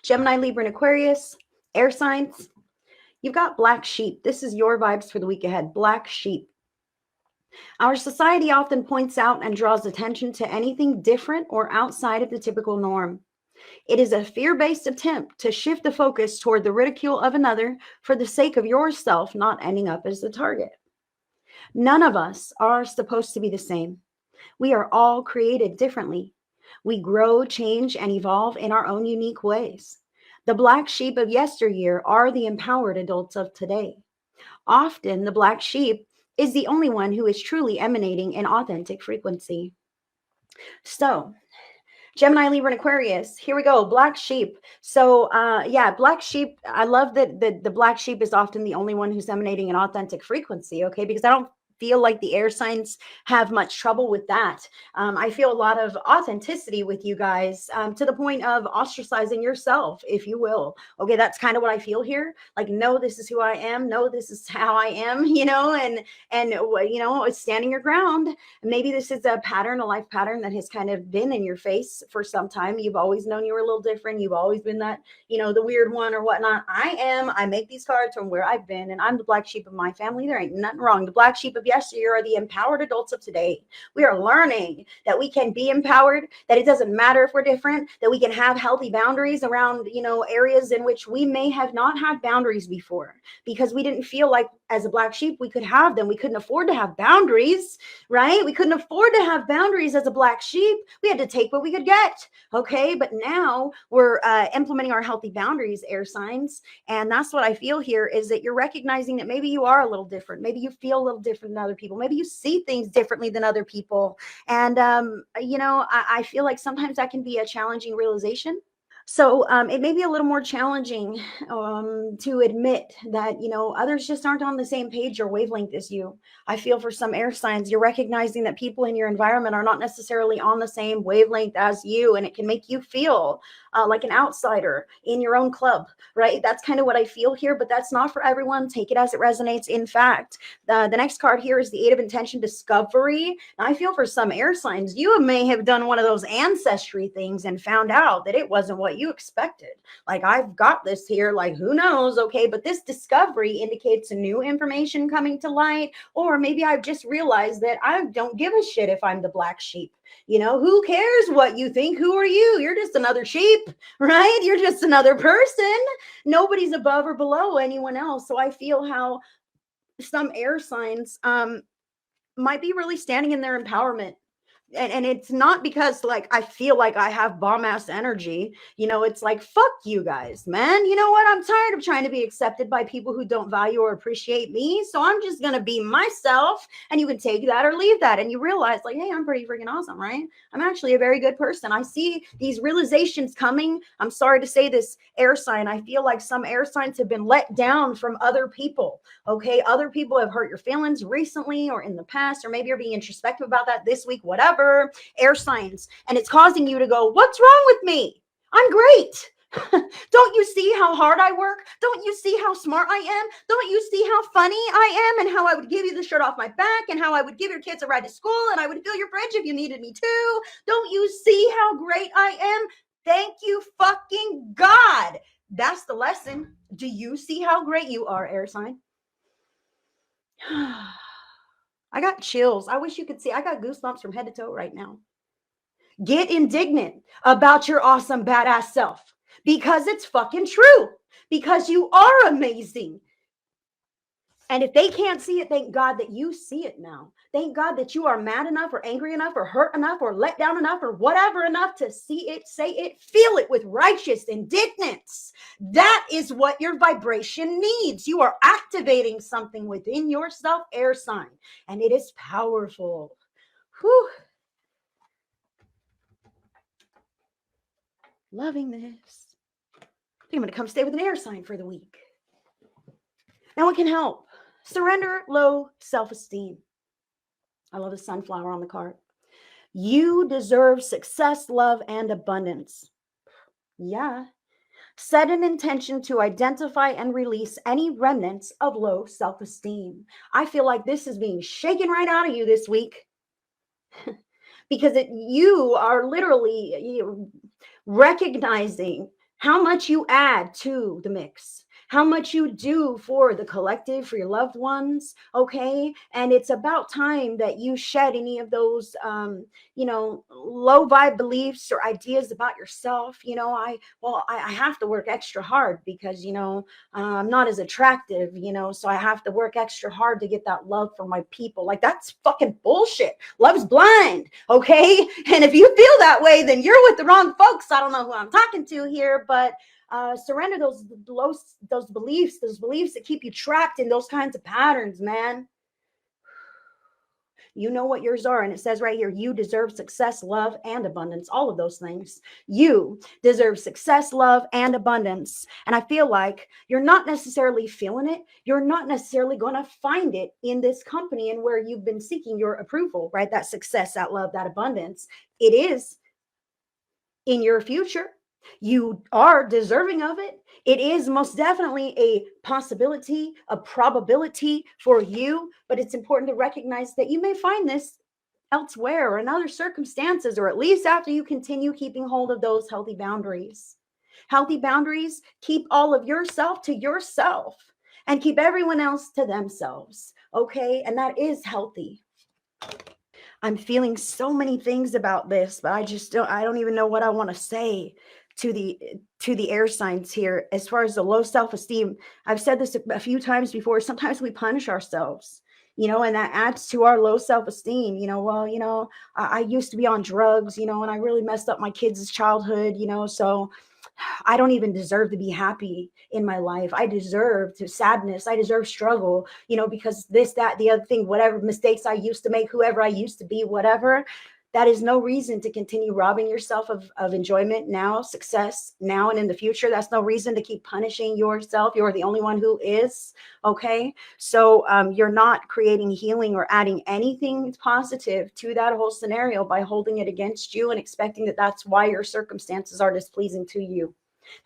Gemini, Libra, and Aquarius, air signs. You've got black sheep. This is your vibes for the week ahead. Black sheep. Our society often points out and draws attention to anything different or outside of the typical norm. It is a fear-based attempt to shift the focus toward the ridicule of another for the sake of yourself not ending up as the target. None of us are supposed to be the same. We are all created differently. We grow, change, and evolve in our own unique ways. The black sheep of yesteryear are the empowered adults of today. Often, the black sheep is the only one who is truly emanating an authentic frequency. So, Gemini, Libra, and Aquarius. Here we go. Black sheep. So, yeah, black sheep. I love that the black sheep is often the only one who's emanating an authentic frequency. Okay, because I don't feel like the air signs have much trouble with that. I feel a lot of authenticity with you guys, to the point of ostracizing yourself, if you will. Okay, that's kind of what I feel here. Like, no, this is who I am. No, this is how I am. And standing your ground. Maybe this is a pattern, a life pattern that has kind of been in your face for some time. You've always known you were a little different. You've always been that, the weird one or whatnot. I make these cards from where I've been, and I'm the black sheep of my family. There ain't nothing wrong. The black sheep of yesteryear are the empowered adults of today. We are learning that we can be empowered, that it doesn't matter if we're different, that we can have healthy boundaries around, areas in which we may have not had boundaries before because we didn't feel like as a black sheep we could have them. We couldn't afford to have boundaries, right? We couldn't afford to have boundaries as a black sheep. We had to take what we could get. Okay. But now we're implementing our healthy boundaries, air signs. And that's what I feel here is that you're recognizing that maybe you are a little different. Maybe you feel a little different than other people. Maybe you see things differently than other people. And, I feel like sometimes that can be a challenging realization. So it may be a little more challenging to admit that, others just aren't on the same page or wavelength as you. I feel for some air signs, you're recognizing that people in your environment are not necessarily on the same wavelength as you, and it can make you feel like an outsider in your own club, right? That's kind of what I feel here, but that's not for everyone. Take it as it resonates. In fact, the next card here is the Eight of Intention, Discovery. Now, I feel for some air signs, you may have done one of those ancestry things and found out that it wasn't what you expected. Like, I've got this here, like, who knows? Okay, but this discovery indicates new information coming to light, or maybe I've just realized that I don't give a shit if I'm the black sheep. Who cares what you think? Who are you? You're just another sheep, right? You're just another person. Nobody's above or below anyone else. So I feel how some air signs might be really standing in their empowerment. And it's not because like I feel like I have bomb ass energy, it's like, fuck you guys, man. You know what? I'm tired of trying to be accepted by people who don't value or appreciate me. So I'm just going to be myself, and you can take that or leave that. And you realize like, hey, I'm pretty freaking awesome, right? I'm actually a very good person. I see these realizations coming. I'm sorry to say this, air sign. I feel like some air signs have been let down from other people. Okay. Other people have hurt your feelings recently or in the past, or maybe you're being introspective about that this week, whatever. Air signs, and it's causing you to go, what's wrong with me? I'm great. Don't you see how hard I work? Don't you see how smart I am? Don't you see how funny I am, and how I would give you the shirt off my back, and how I would give your kids a ride to school, and I would fill your fridge if you needed me to? Don't you see how great I am? Thank you fucking God. That's the lesson. Do you see how great you are, air sign? I got chills. I wish you could see. I got goosebumps from head to toe right now. Get indignant about your awesome, badass self because it's fucking true. Because you are amazing. And if they can't see it, thank God that you see it now. Thank God that you are mad enough or angry enough or hurt enough or let down enough or whatever enough to see it, say it, feel it with righteous indignance. That is what your vibration needs. You are activating something within yourself, air sign, and it is powerful. Whew. Loving this. I think I'm going to come stay with an air sign for the week. Now, what can help? Surrender low self-esteem. I love the sunflower on the card. You deserve success, love, and abundance. Yeah. Set an intention to identify and release any remnants of low self-esteem. I feel like this is being shaken right out of you this week because you are literally recognizing how much you add to the mix, how much you do for the collective, for your loved ones. Okay. And it's about time that you shed any of those, low vibe beliefs or ideas about yourself. I have to work extra hard because, I'm not as attractive, so I have to work extra hard to get that love from my people. Like, that's fucking bullshit. Love's blind. Okay. And if you feel that way, then you're with the wrong folks. I don't know who I'm talking to here, but surrender those beliefs that keep you trapped in those kinds of patterns, man. You know what yours are. And it says right here, you deserve success, love, and abundance. All of those things. You deserve success, love, and abundance. And I feel like you're not necessarily feeling it. You're not necessarily going to find it in this company and where you've been seeking your approval, right? That success, that love, that abundance. It is in your future. You are deserving of it. It is most definitely a possibility, a probability for you, but it's important to recognize that you may find this elsewhere or in other circumstances, or at least after you continue keeping hold of those healthy boundaries. Healthy boundaries keep all of yourself to yourself and keep everyone else to themselves. Okay. And that is healthy. I'm feeling so many things about this, but I don't even know what I want to say to the air signs here. As far as the low self-esteem, I've said this a few times before. Sometimes we punish ourselves, and that adds to our low self-esteem. I used to be on drugs, and I really messed up my kids' childhood, so I don't even deserve to be happy in my life. I deserve to sadness. I deserve struggle, because this, that, the other thing, whatever mistakes I used to make, whoever I used to be, whatever. That is no reason to continue robbing yourself of enjoyment now, success now, and in the future. That's no reason to keep punishing yourself. You're the only one who is. Okay. So you're not creating healing or adding anything positive to that whole scenario by holding it against you and expecting that that's why your circumstances are displeasing to you.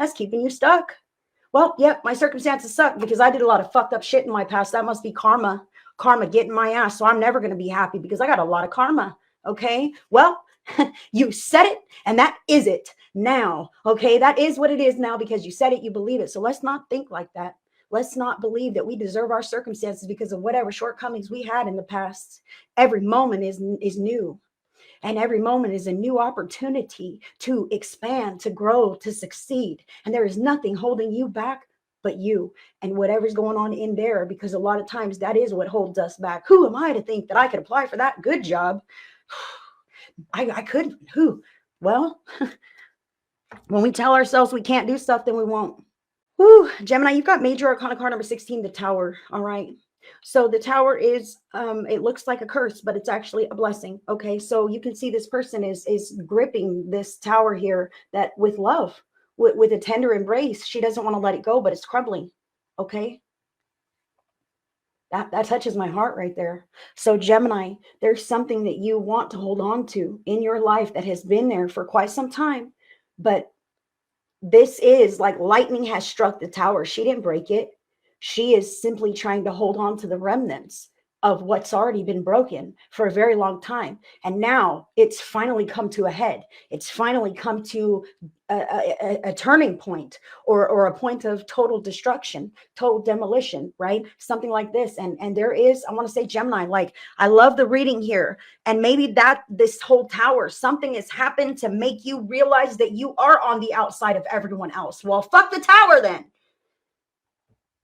That's keeping you stuck. Well, yep, my circumstances suck because I did a lot of fucked up shit in my past. That must be karma getting my ass. So I'm never going to be happy because I got a lot of karma. Okay. Well, you said it and that is it now. Okay. That is what it is now because you said it, you believe it. So let's not think like that. Let's not believe that we deserve our circumstances because of whatever shortcomings we had in the past. Every moment is new. And every moment is a new opportunity to expand, to grow, to succeed. And there is nothing holding you back but you and whatever's going on in there, because a lot of times that is what holds us back. Who am I to think that I could apply for that good job? I couldn't. Who? Well, when we tell ourselves we can't do stuff, then we won't. Whew, Gemini, you've got major arcana card number 16, the Tower. All right. So the Tower is, it looks like a curse, but it's actually a blessing. Okay. So you can see this person is gripping this Tower here that with love, with a tender embrace. She doesn't want to let it go, but it's crumbling. Okay. That touches my heart right there. So Gemini, there's something that you want to hold on to in your life that has been there for quite some time, but this is like lightning has struck the Tower. She didn't break it. She is simply trying to hold on to the remnants of what's already been broken for a very long time. And now it's finally come to a head. It's finally come to a turning point or a point of total destruction, total demolition, right? Something like this. And there is, I want to say, Gemini, like, I love the reading here. And maybe that this whole Tower, something has happened to make you realize that you are on the outside of everyone else. Well, fuck the Tower then.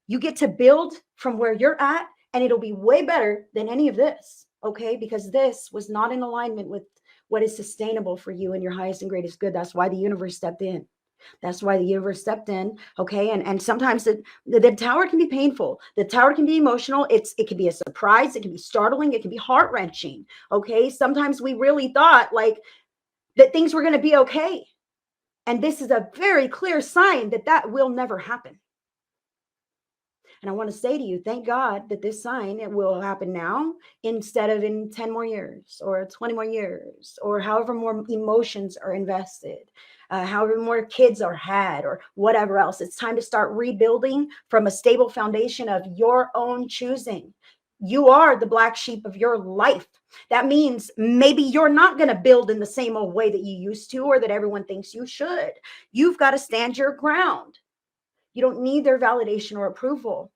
You get to build from where you're at, and it'll be way better than any of this. Okay. Because this was not in alignment with what is sustainable for you and your highest and greatest good. That's why the universe stepped in. That's why the universe stepped in. Okay. And sometimes the Tower can be painful. The Tower can be emotional. It can be a surprise. It can be startling. It can be heart wrenching. Okay. Sometimes we really thought like that things were going to be okay. And this is a very clear sign that that will never happen. And I want to say to you, thank God that this sign, it will happen now instead of in 10 more years or 20 more years or however more emotions are invested, however more kids are had or whatever else. It's time to start rebuilding from a stable foundation of your own choosing. You are the black sheep of your life. That means maybe you're not going to build in the same old way that you used to or that everyone thinks you should. You've got to stand your ground. You don't need their validation or approval.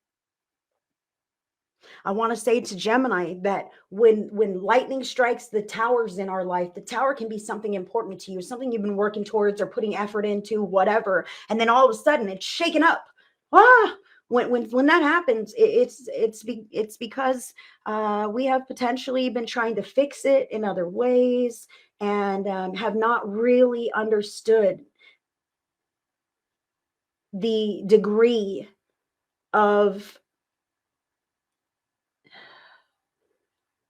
I want to say to Gemini that when lightning strikes the towers in our life, the tower can be something important to you, something you've been working towards or putting effort into, whatever. And then all of a sudden it's shaken up. Ah, when that happens, it's because we have potentially been trying to fix it in other ways and have not really understood the degree of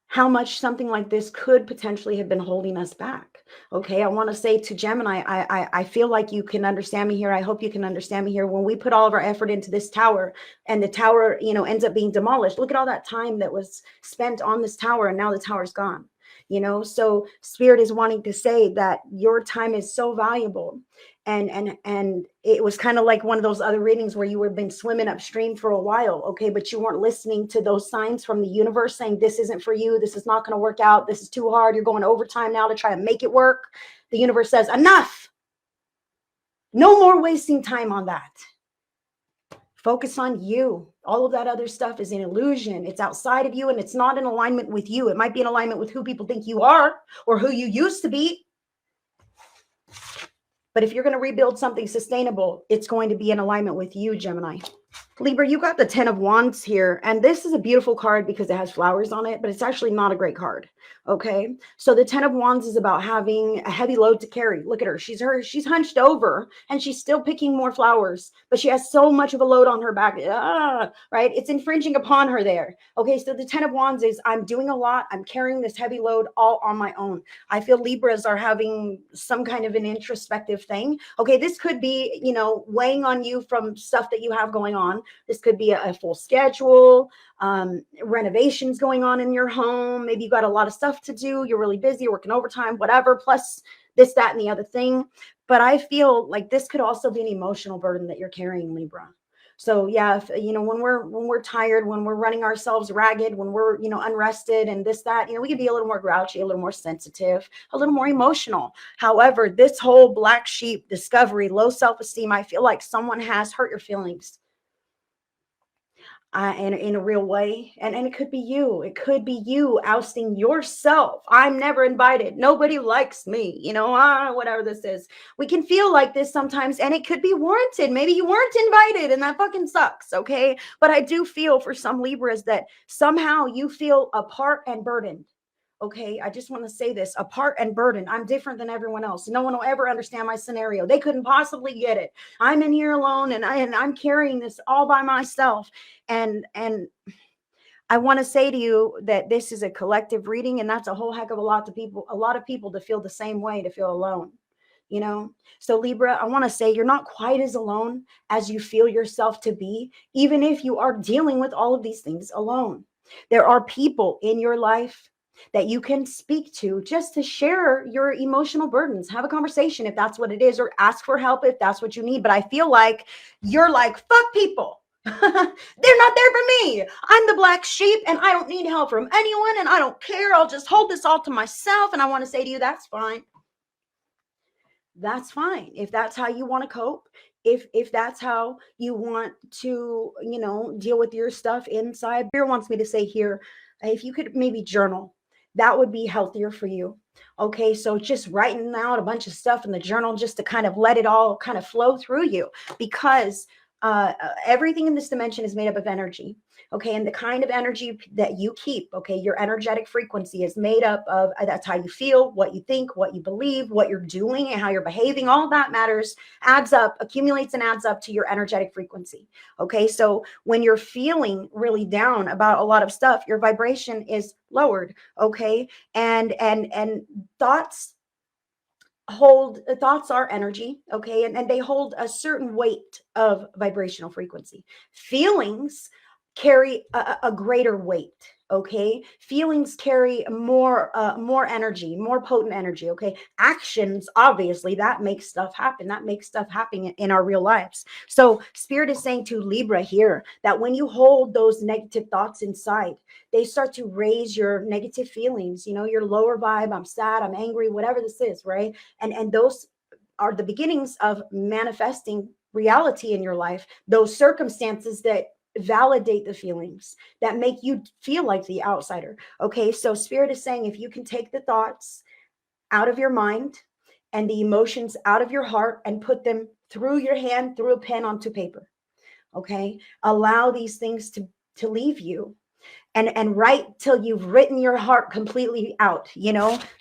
how much something like this could potentially have been holding us back. Okay, I want to say to Gemini, I feel like you can understand me here. I hope you can understand me here. When we put all of our effort into this tower and the tower, ends up being demolished, look at all that time that was spent on this tower and now the tower's gone. So Spirit is wanting to say that your time is so valuable. And it was kind of like one of those other readings where you were been swimming upstream for a while, okay, but you weren't listening to those signs from the universe saying this isn't for you, this is not going to work out, this is too hard, you're going overtime now to try to make it work. The universe says enough, no more wasting time on that. Focus on you. All of that other stuff is an illusion. It's outside of you and it's not in alignment with you. It might be in alignment with who people think you are or who you used to be. But if you're going to rebuild something sustainable, it's going to be in alignment with you, Gemini. Libra, you got the 10 of Wands here. And this is a beautiful card because it has flowers on it, but it's actually not a great card. Okay. So the 10 of Wands is about having a heavy load to carry. Look at her. She's hunched over and she's still picking more flowers, but she has so much of a load on her back. Right. It's infringing upon her there. Okay. So the 10 of Wands is I'm doing a lot. I'm carrying this heavy load all on my own. I feel Libras are having some kind of an introspective thing. Okay. This could be, weighing on you from stuff that you have going on. This could be a full schedule, renovations going on in your home. Maybe you got a lot of stuff to do. You're really busy, working overtime, whatever, plus this, that, and the other thing. But I feel like this could also be an emotional burden that you're carrying, Libra. So yeah, if, when we're tired, when we're running ourselves ragged, when we're, unrested and this, that, we can be a little more grouchy, a little more sensitive, a little more emotional. However, this whole black sheep discovery, low self-esteem, I feel like someone has hurt your feelings. In a real way. And it could be you. It could be you ousting yourself. I'm never invited. Nobody likes me. Whatever this is. We can feel like this sometimes and it could be warranted. Maybe you weren't invited and that fucking sucks. Okay. But I do feel for some Libras that somehow you feel apart and burdened. Okay, I just want to say this, apart and burdened. I'm different than everyone else. No one will ever understand my scenario. They couldn't possibly get it. I'm in here alone and I'm carrying this all by myself. And I want to say to you that this is a collective reading, and that's a whole heck of a lot of people to feel the same way, to feel alone. So Libra, I want to say you're not quite as alone as you feel yourself to be, even if you are dealing with all of these things alone. There are people in your life that you can speak to just to share your emotional burdens. Have a conversation if that's what it is, or ask for help if that's what you need. But I feel like you're like, fuck people. They're not there for me. I'm the black sheep and I don't need help from anyone and I don't care. I'll just hold this all to myself. And I want to say to you, that's fine. That's fine. If that's how you want to cope, if that's how you want to, deal with your stuff inside. Spirit wants me to say here, if you could maybe journal, that would be healthier for you. Okay, so just writing out a bunch of stuff in the journal just to kind of let it all kind of flow through you, because everything in this dimension is made up of energy. Okay, and the kind of energy that you keep, okay, your energetic frequency is made up of, that's how you feel, what you think, what you believe, what you're doing, and how you're behaving. All that matters, adds up, accumulates and adds up to your energetic frequency. Okay, so when you're feeling really down about a lot of stuff, your vibration is lowered. Okay, and thoughts are energy. Okay, and they hold a certain weight of vibrational frequency. Feelings carry a greater weight. Okay, feelings carry more energy, more potent energy. Okay, actions, obviously, that makes stuff happen. That makes stuff happen in our real lives. So Spirit is saying to Libra here that when you hold those negative thoughts inside, they start to raise your negative feelings, your lower vibe. I'm sad, I'm angry, whatever this is, right? And those are the beginnings of manifesting reality in your life, those circumstances that validate the feelings that make you feel like the outsider. Okay, so Spirit is saying if you can take the thoughts out of your mind and the emotions out of your heart and put them through your hand, through a pen onto paper. Okay, allow these things to leave you, and write till you've written your heart completely out,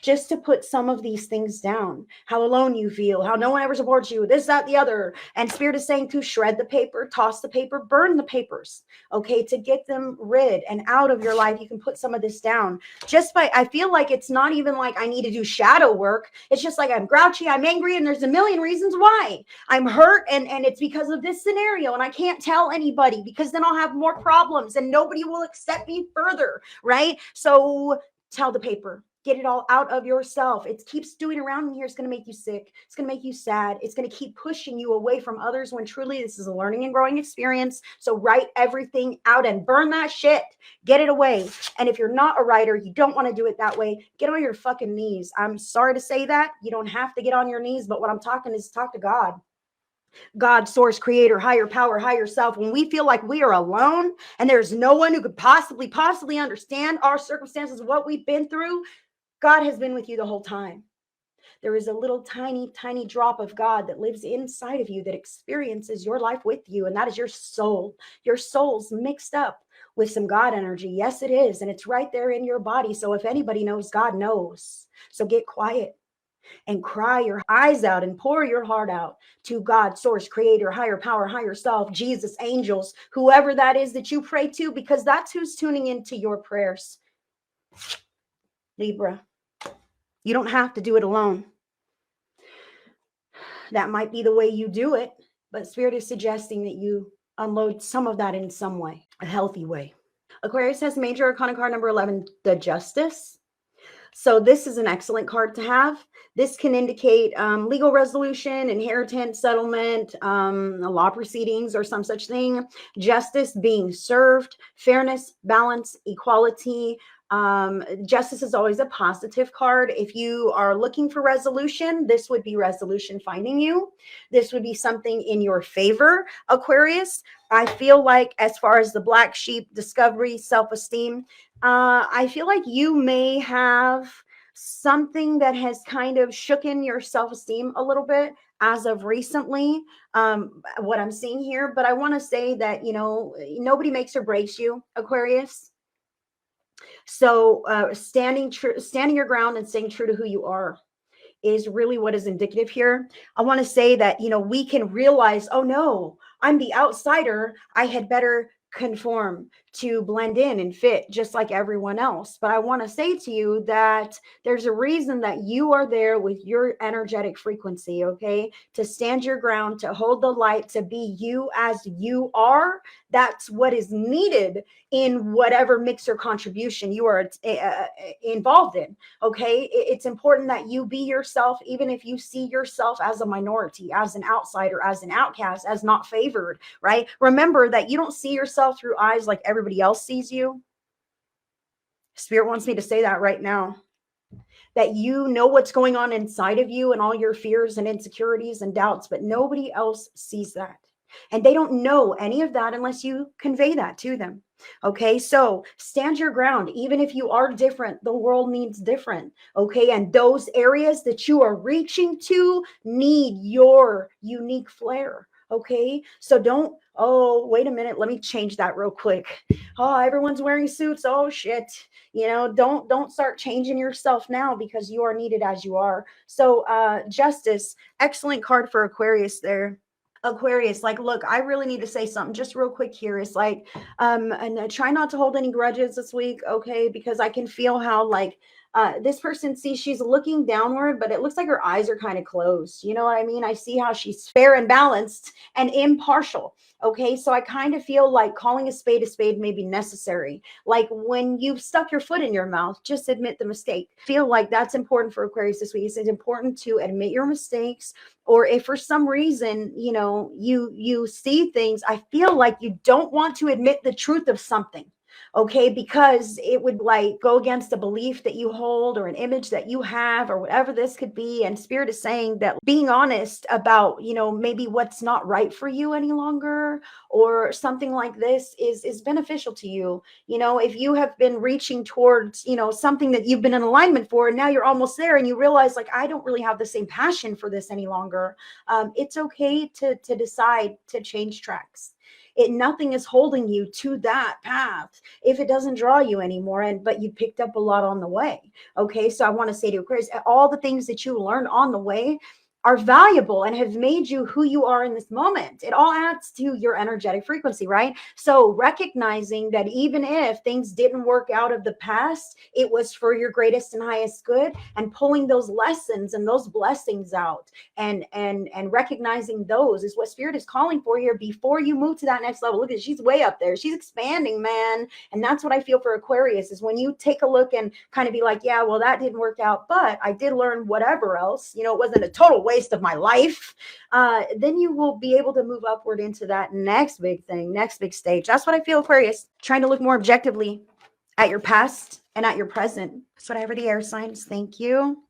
just to put some of these things down. How alone you feel, how no one ever supports you, this, that, the other. And Spirit is saying to shred the paper, toss the paper, burn the papers, okay, to get them rid and out of your life. You can put some of this down just by, I feel like it's not even like I need to do shadow work. It's just like I'm grouchy, I'm angry, and there's a million reasons why I'm hurt, and it's because of this scenario, and I can't tell anybody because then I'll have more problems and nobody will accept me further, right? So tell the paper, get it all out of yourself. It keeps doing around in here. It's going to make you sick. It's going to make you sad. It's going to keep pushing you away from others when truly this is a learning and growing experience. So write everything out and burn that shit. Get it away. And if you're not a writer, you don't want to do it that way, get on your fucking knees. I'm sorry to say that. You don't have to get on your knees, but what I'm talking is talk to God. God, source, creator, higher power, higher self. When we feel like we are alone and there's no one who could possibly understand our circumstances, what we've been through, God has been with you the whole time. There is a little tiny drop of God that lives inside of you that experiences your life with you, and that is your soul. Your soul's mixed up with some God energy. Yes, it is, and it's right there in your body. So if anybody knows, God knows. So get quiet and cry your eyes out and pour your heart out to God, source, creator, higher power, higher self, Jesus, angels, whoever that is that you pray to, because that's who's tuning into your prayers. Libra, you don't have to do it alone. That might be the way you do it, but Spirit is suggesting that you unload some of that in some way, a healthy way. Aquarius has major arcana card number 11, the Justice. So this is an excellent card to have. This can indicate legal resolution, inheritance, settlement, law proceedings, or some such thing. Justice being served, fairness, balance, equality. Justice is always a positive card. If you are looking for resolution, this would be resolution finding you. This would be something in your favor, Aquarius. I feel like as far as the black sheep, discovery, self-esteem, I feel like you may have something that has kind of shooken your self-esteem a little bit as of recently, what I'm seeing here. But I want to say that, nobody makes or breaks you, Aquarius. So standing your ground and staying true to who you are is really what is indicative here. I want to say that, we can realize, oh no, I'm the outsider. I had better conform to blend in and fit just like everyone else. But I want to say to you that there's a reason that you are there with your energetic frequency, okay? To stand your ground, to hold the light, to be you as you are. That's what is needed in whatever mix or contribution you are involved in, okay? It's important that you be yourself, even if you see yourself as a minority, as an outsider, as an outcast, as not favored, right? Remember that you don't see yourself through eyes like everybody else sees you. Spirit wants me to say that right now. That you know what's going on inside of you and all your fears and insecurities and doubts, but nobody else sees that. And they don't know any of that unless you convey that to them. Okay, so stand your ground. Even if you are different, the world needs different. Okay, and those areas that you are reaching to need your unique flair. Okay, so don't, oh, wait a minute, let me change that real quick. Oh, everyone's wearing suits. Oh shit. Don't start changing yourself now, because you are needed as you are. So Justice, excellent card for Aquarius there. Aquarius, like, look, I really need to say something just real quick here. It's like, and try not to hold any grudges this week, okay? Because I can feel how, like, This person, see, she's looking downward, but it looks like her eyes are kind of closed. You know what I mean? I see how she's fair and balanced and impartial. Okay, so I kind of feel like calling a spade may be necessary. Like when you've stuck your foot in your mouth, just admit the mistake. Feel like that's important for Aquarius this week. It's important to admit your mistakes, or if for some reason, you know, you see things, I feel like you don't want to admit the truth of something. Okay, because it would like go against a belief that you hold or an image that you have or whatever this could be. And Spirit is saying that being honest about, you know, maybe what's not right for you any longer or something like this is beneficial to you. You know, if you have been reaching towards, you know, something that you've been in alignment for, and now you're almost there and you realize like, I don't really have the same passion for this any longer. It's okay to decide to change tracks. Nothing is holding you to that path if it doesn't draw you anymore, and but you picked up a lot on the way. Okay, so I want to say to Aquarius, all the things that you learned on the way are valuable and have made you who you are in this moment. It all adds to your energetic frequency, right? So recognizing that even if things didn't work out of the past, it was for your greatest and highest good, and pulling those lessons and those blessings out and recognizing those is what Spirit is calling for here before you move to that next level. Look at, she's way up there. She's expanding, man. And that's what I feel for Aquarius, is when you take a look and kind of be like, yeah, well, that didn't work out, but I did learn whatever else, you know, it wasn't a total waste of my life. Then you will be able to move upward into that next big thing, next big stage. That's what I feel, Aquarius. Trying to look more objectively at your past and at your present. That's what I have for the air signs. Thank you.